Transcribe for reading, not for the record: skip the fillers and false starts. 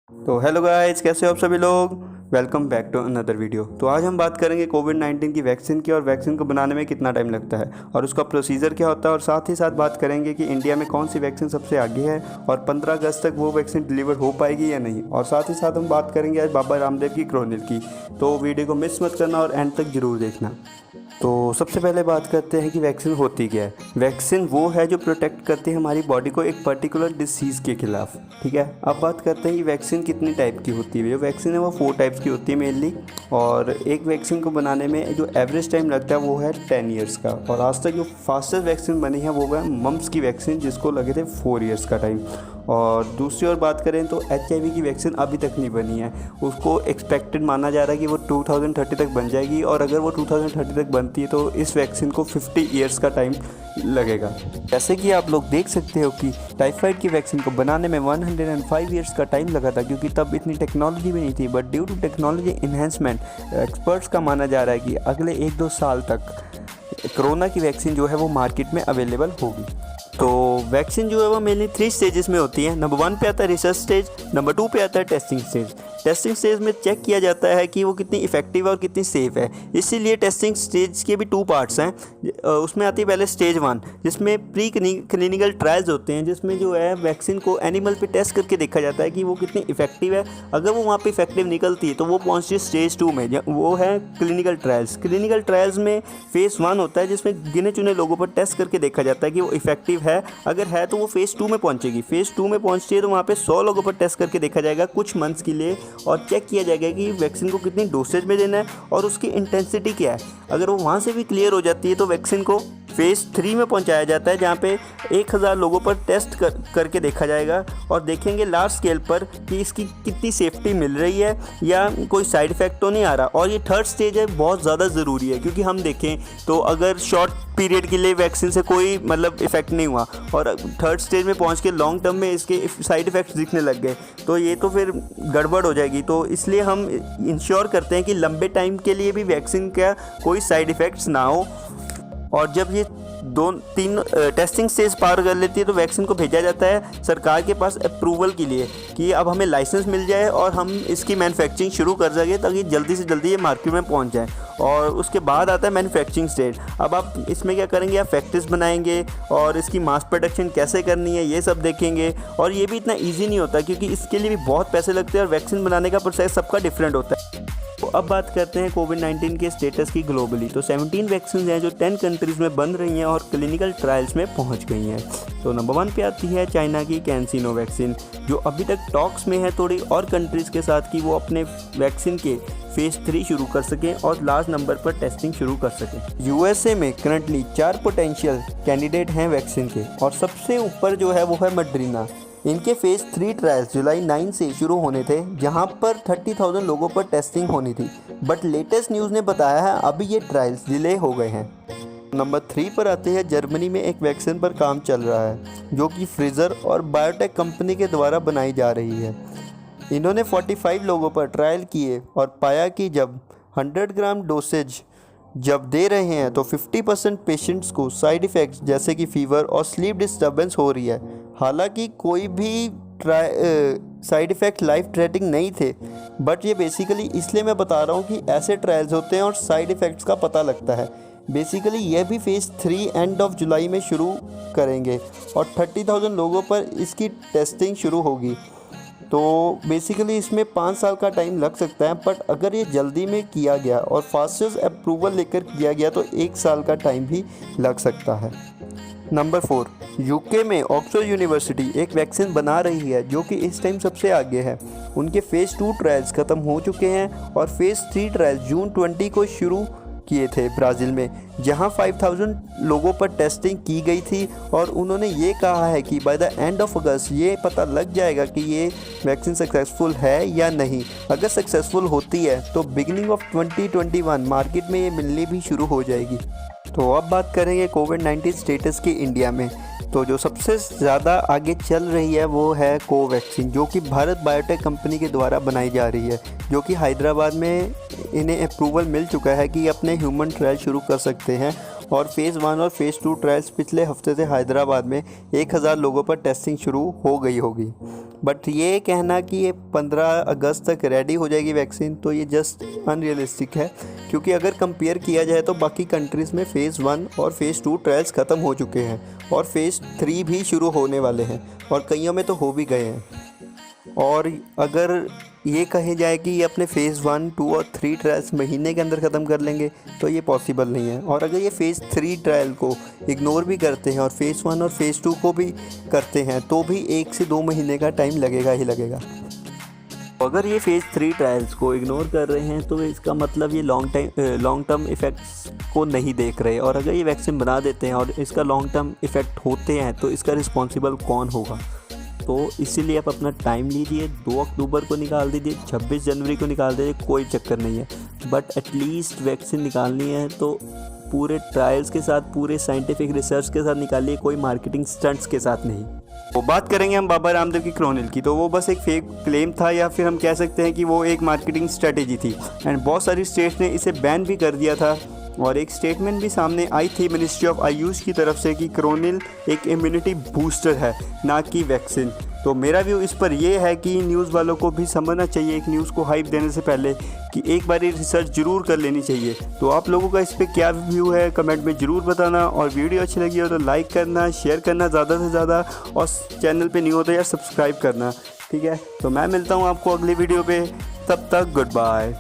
तो hello guys, कैसे हो आप सभी लोग। Welcome back to another video. तो आज हम बात करेंगे कोविड-19 की वैक्सीन की और वैक्सीन को बनाने में कितना टाइम लगता है और उसका प्रोसीजर क्या होता है, और साथ ही साथ बात करेंगे कि इंडिया में कौन सी वैक्सीन सबसे आगे है और 15 अगस्त तक वो वैक्सीन डिलीवर हो पाएगी या नहीं। और साथ ही साथ हम बात करेंगे आज बाबा रामदेव की क्रोनिल की। तो वीडियो को मिस मत करना और एंड तक ज़रूर देखना। तो सबसे पहले बात करते हैं कि वैक्सीन होती क्या है। वैक्सीन वो है जो प्रोटेक्ट करती है हमारी बॉडी को एक पर्टिकुलर डिसीज़ के खिलाफ। ठीक है, अब बात करते हैं कि वैक्सीन कितनी टाइप की होती है। जो वैक्सीन है वो 4 टाइप्स की होती है मेनली, और एक वैक्सीन को बनाने में जो एवरेज टाइम लगता है वो है 10 ईयर्स का। और आज तक जो फास्टेस्ट वैक्सीन बनी है वो है मम्प्स की वैक्सीन, जिसको लगे थे 4 ईयर्स का टाइम। और दूसरी ओर बात करें तो HIV की वैक्सीन अभी तक नहीं बनी है। उसको एक्सपेक्टेड माना जा रहा है कि वो 2030 तक बन जाएगी, और अगर वो 2030 तक बनती है तो इस वैक्सीन को 50 ईयर्स का टाइम लगेगा। जैसे कि आप लोग देख सकते हो कि टाइफाइड की वैक्सीन को बनाने में 105 ईयर्स का टाइम लगा था, क्योंकि तब इतनी टेक्नोलॉजी भी नहीं थी। But due to technology enhancement, experts का माना जा रहा है कि अगले 1-2 साल तक कोरोना की वैक्सीन जो है वो मार्केट में अवेलेबल होगी। तो वैक्सीन जो है वो मेनली 3 स्टेजेस में होती है। नंबर 1 पे आता है रिसर्च स्टेज, नंबर 2 पे आता है टेस्टिंग स्टेज। टेस्टिंग स्टेज में चेक किया जाता है कि वो कितनी इफेक्टिव है और कितनी सेफ़ है। इसीलिए टेस्टिंग स्टेज के भी 2 पार्ट्स हैं। उसमें आती है पहले स्टेज 1, जिसमें प्री क्लिनिकल ट्रायल्स होते हैं, जिसमें जो है वैक्सीन को एनिमल पे टेस्ट करके देखा जाता है कि वो कितनी इफेक्टिव है। अगर वो वहाँ पे इफेक्टिव निकलती है तो वो पहुँचती है स्टेज 2 में, वो है क्लिनिकल ट्रायल्स। क्लिनिकल ट्रायल्स में फेज़ 1 होता है, जिसमें गिने चुने लोगों पर टेस्ट करके देखा जाता है कि वो इफेक्टिव है। अगर है तो वो फेज़ 2 में पहुंचेगी। फेज़ 2 में पहुंचती है तो वहाँ पे 100 लोगों पर टेस्ट करके देखा जाएगा कुछ मंथ्स के लिए, और चेक किया जाएगा कि वैक्सीन को कितनी डोसेज में देना है और उसकी इंटेंसिटी क्या है। अगर वो वहाँ से भी क्लियर हो जाती है तो वैक्सीन को फेज़ 3 में पहुंचाया जाता है, जहाँ पे 1000 लोगों पर टेस्ट करके देखा जाएगा, और देखेंगे लार्ज स्केल पर कि इसकी कितनी सेफ्टी मिल रही है या कोई साइड इफ़ेक्ट तो नहीं आ रहा। और ये थर्ड स्टेज है, बहुत ज़्यादा ज़रूरी है, क्योंकि हम देखें तो अगर शॉर्ट पीरियड के लिए वैक्सीन से कोई इफ़ेक्ट नहीं हुआ और थर्ड स्टेज में पहुंच के लॉन्ग टर्म में इसके साइड इफ़ेक्ट्स दिखने लग गए, तो ये तो फिर गड़बड़ हो जाएगी। तो इसलिए हम इंश्योर करते हैं कि लंबे टाइम के लिए भी वैक्सीन का कोई साइड इफ़ेक्ट्स ना हो। और जब ये 2-3 टेस्टिंग स्टेज पार कर लेती है तो वैक्सीन को भेजा जाता है सरकार के पास अप्रूवल के लिए, कि अब हमें लाइसेंस मिल जाए और हम इसकी मैन्युफैक्चरिंग शुरू कर सकें, ताकि जल्दी से जल्दी ये मार्केट में पहुंच जाए। और उसके बाद आता है मैन्युफैक्चरिंग स्टेज। अब आप इसमें क्या करेंगे, आप फैक्ट्रीज बनाएंगे और इसकी मास प्रोडक्शन कैसे करनी है ये सब देखेंगे। और ये भी इतना ईजी नहीं होता, क्योंकि इसके लिए भी बहुत पैसे लगते हैं और वैक्सीन बनाने का प्रोसेस सबका डिफरेंट होता है। तो अब बात करते हैं कोविड-19 के स्टेटस की ग्लोबली। तो 17 वैक्सीन हैं जो 10 कंट्रीज़ में बन रही हैं और क्लिनिकल ट्रायल्स में पहुंच गई हैं। तो नंबर 1 पे आती है चाइना की कैंसिनो वैक्सीन, जो अभी तक टॉक्स में है थोड़ी और कंट्रीज़ के साथ कि वो अपने वैक्सीन के फेज़ 3 शुरू कर सकें और लास्ट नंबर पर टेस्टिंग शुरू कर सकें। यूएसए में करंटली 4 पोटेंशियल कैंडिडेट हैं वैक्सीन के, और सबसे ऊपर जो है वो है मॉडर्ना। इनके फेज़ 3 ट्रायल्स जुलाई 9 से शुरू होने थे, जहां पर 30,000 लोगों पर टेस्टिंग होनी थी। बट लेटेस्ट न्यूज़ ने बताया है अभी ये ट्रायल्स डिले हो गए हैं। नंबर 3 पर आते हैं जर्मनी में एक वैक्सीन पर काम चल रहा है, जो कि फ्रीज़र और बायोटेक कंपनी के द्वारा बनाई जा रही है। इन्होंने 45 लोगों पर ट्रायल किए और पाया कि जब 100 ग्राम डोसेज जब दे रहे हैं तो 50% पेशेंट्स को साइड इफ़ेक्ट्स जैसे कि फीवर और स्लीप डिस्टर्बेंस हो रही है। हालांकि कोई भी साइड इफ़ेक्ट लाइफ थ्रेटनिंग नहीं थे, बट ये बेसिकली इसलिए मैं बता रहा हूँ कि ऐसे ट्रायल्स होते हैं और साइड इफ़ेक्ट्स का पता लगता है। बेसिकली यह भी फेज़ 3 एंड ऑफ जुलाई में शुरू करेंगे और 30,000 लोगों पर इसकी टेस्टिंग शुरू होगी। तो बेसिकली इसमें 5 साल का टाइम लग सकता है, बट अगर ये जल्दी में किया गया और फास्टेस्ट अप्रूवल लेकर किया गया तो 1 साल का टाइम भी लग सकता है। नंबर 4, यूके में ऑक्सफोर्ड यूनिवर्सिटी एक वैक्सीन बना रही है, जो कि इस टाइम सबसे आगे है। उनके फेज़ 2 ट्रायल्स ख़त्म हो चुके हैं और फेज़ 3 ट्रायल्स जून 20 को शुरू किए थे ब्राज़ील में, जहां 5000 लोगों पर टेस्टिंग की गई थी। और उन्होंने ये कहा है कि बाय द एंड ऑफ अगस्त ये पता लग जाएगा कि ये वैक्सीन सक्सेसफुल है या नहीं। अगर सक्सेसफुल होती है तो बिगिनिंग ऑफ 2021 मार्केट में ये मिलनी भी शुरू हो जाएगी। तो अब बात करेंगे कोविड-19 स्टेटस की इंडिया में। तो जो सबसे ज़्यादा आगे चल रही है वो है कोवैक्सीन, जो कि भारत बायोटेक कंपनी के द्वारा बनाई जा रही है, जो कि हैदराबाद में इन्हें अप्रूवल मिल चुका है कि अपने ह्यूमन ट्रायल शुरू कर सकते हैं। और फेज़ 1 और फेज़ 2 ट्रायल्स पिछले हफ्ते से हैदराबाद में 1000 लोगों पर टेस्टिंग शुरू हो गई होगी। बट ये कहना कि ये 15 अगस्त तक रेडी हो जाएगी वैक्सीन, तो ये जस्ट अनरियलिस्टिक है, क्योंकि अगर कंपेयर किया जाए तो बाकी कंट्रीज़ में फेज़ 1 और फेज़ 2 ट्रायल्स ख़त्म हो चुके हैं और फेज़ 3 भी शुरू होने वाले हैं और कईयों में तो हो भी गए हैं। और अगर ये कहे जाए कि ये अपने फेज़ 1, 2 और 3 ट्रायल्स महीने के अंदर ख़त्म कर लेंगे तो ये पॉसिबल नहीं है। और अगर ये फेज़ 3 ट्रायल को इग्नोर भी करते हैं और फेज़ 1 और फेज़ 2 को भी करते हैं तो भी 1 से 2 महीने का टाइम लगेगा ही लगेगा। अगर ये फेज़ 3 ट्रायल्स को इग्नोर कर रहे हैं तो इसका मतलब ये लॉन्ग टर्म इफ़ेक्ट्स को नहीं देख रहे, और अगर ये वैक्सीन बना देते हैं और इसका लॉन्ग टर्म इफ़ेक्ट होते हैं तो इसका रिस्पॉन्सिबल कौन होगा। तो इसीलिए आप अपना टाइम लीजिए, 2 अक्टूबर को निकाल दीजिए, 26 जनवरी को निकाल दीजिए, कोई चक्कर नहीं है, बट एटलीस्ट वैक्सीन निकालनी है तो पूरे ट्रायल्स के साथ, पूरे साइंटिफिक रिसर्च के साथ निकालिए, कोई मार्केटिंग स्टंट्स के साथ नहीं। वो बात करेंगे हम बाबा रामदेव की क्रोनिल की, तो वो बस एक फेक क्लेम था, या फिर हम कह सकते हैं कि वो एक मार्केटिंग स्ट्रेटेजी थी, एंड बहुत सारी स्टेट्स ने इसे बैन भी कर दिया था। और एक स्टेटमेंट भी सामने आई थी मिनिस्ट्री ऑफ आयुष की तरफ से कि क्रोनिल एक इम्यूनिटी बूस्टर है, ना कि वैक्सीन। तो मेरा व्यू इस पर यह है कि न्यूज़ वालों को भी समझना चाहिए एक न्यूज़ को हाइप देने से पहले कि एक बार रिसर्च ज़रूर कर लेनी चाहिए। तो आप लोगों का इस पर क्या व्यू है कमेंट में ज़रूर बताना, और वीडियो अच्छी लगी हो तो लाइक करना, शेयर करना ज़्यादा से ज़्यादा, और चैनल पे न्यू हो तो यार सब्सक्राइब करना, ठीक है। तो मैं मिलता हूँ आपको अगली वीडियो पे, तब तक गुड बाय।